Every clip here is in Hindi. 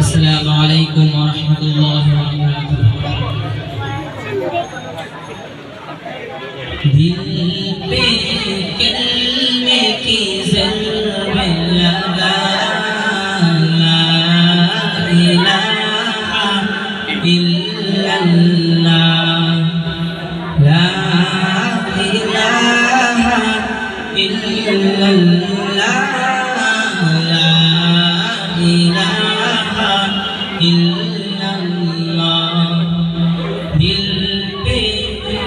अस्सलामु अलैकुम व रहमतुल्लाहि व बरकातुहू। दिल पे कलमे की ज़रब लगा, ला इलाहा इल्लल्लाह, ला इलाहा इल्लल्लाह, ला इलाहा इल्लल्लाह। दिल पे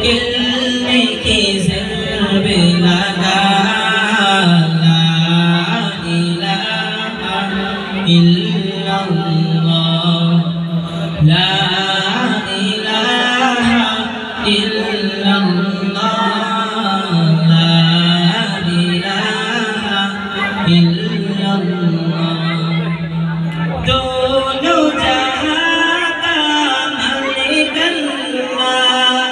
कलमे की ज़रब लगा, ला इलाहा इल्लल्लाह, ला इलाहा इल्लल्लाह, ला इलाहा इल्लल्लाह। दोनों जहां का मालिक अल्लाह,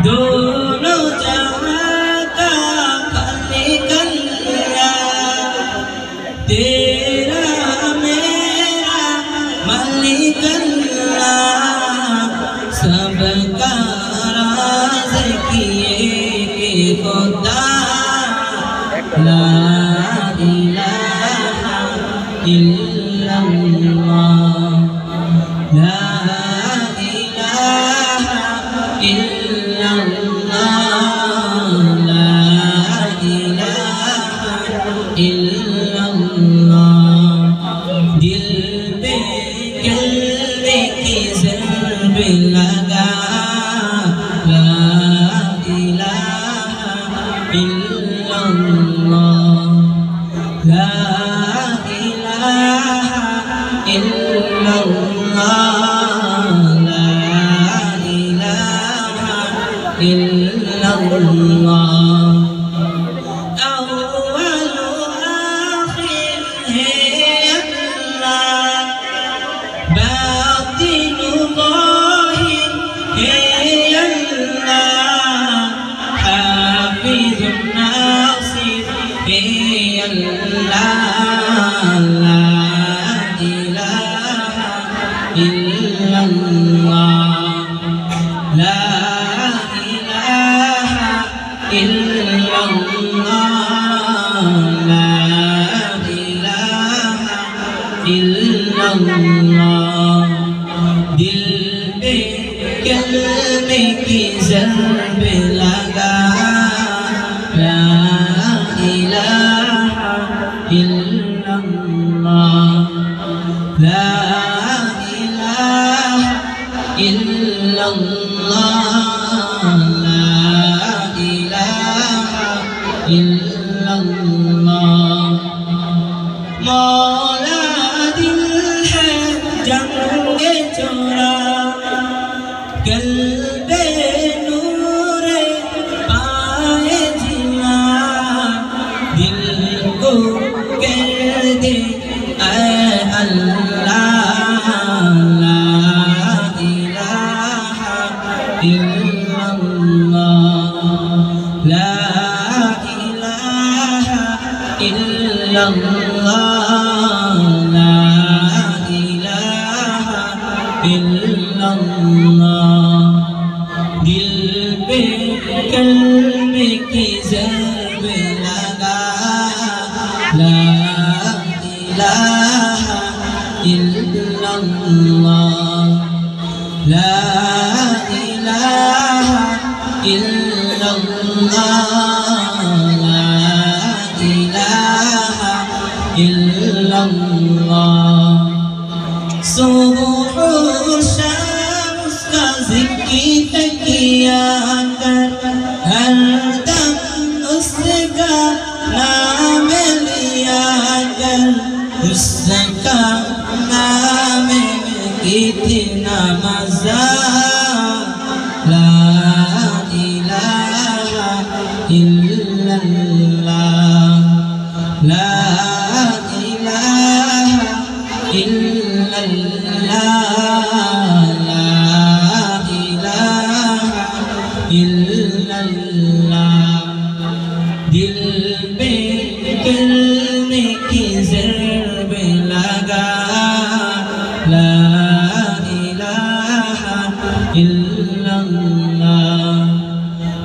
दोनों जहां का मालिक अल्लाह, तेरा मेरा मालिक अल्लाह, सबका राज किए के खुदा, ला इलाहा इल्लल्लाह, ला इलाहा इल्लल्लाह, ला इलाहा इल्लल्लाह। दिल पे कलमे की ज़रब लगा, ला इलाहा इल्लल्लाह, ला इलाहा इल्लल्लाह, ला इलाहा इल्लल्लाह। अव्वल आखिर है अल्लाह, बातिन ज़ाहिर है अल्लाह, हाफिज़ नासिर है अल्लाह, ला इलाहा इल्लल्लाह, ला इलाहा इल्लल्लाह, ला इलाहा इल्लल्लाह। दिल पे कलमे की ज़रब लगा, ला इलाहा इल्लल्लाह, ला इलाहा इल्लल्लाह, ला इलाहा इल्लल्लाह। मौला दिल है जंगे चोरा, कल्बे नूरे पाए जिला, दिल को कर दे ऐ अल्लाह, ला इलाहा इल्लल्लाह, ला इलाहा इल्लल्लाह, ला इलाहा इल्लल्लाह। दिल पे कलमे की ज़रब लगा, ला इलाहा इल्लल्लाह, ला इलाहा इल्लल्लाह, ला इलाहा इल्लल्लाह। सुबह शाम उसका ज़िक्र किया कर, हर दम उसका नाम लिया कर, उसका नाम कितना मज़ा, ला इलाहा इल्लल्लाह, ला इलाहा इल्लल्लाह, ला इलाहा इल्लल्लाह। दिल पे कलमे की ज़रब लगा,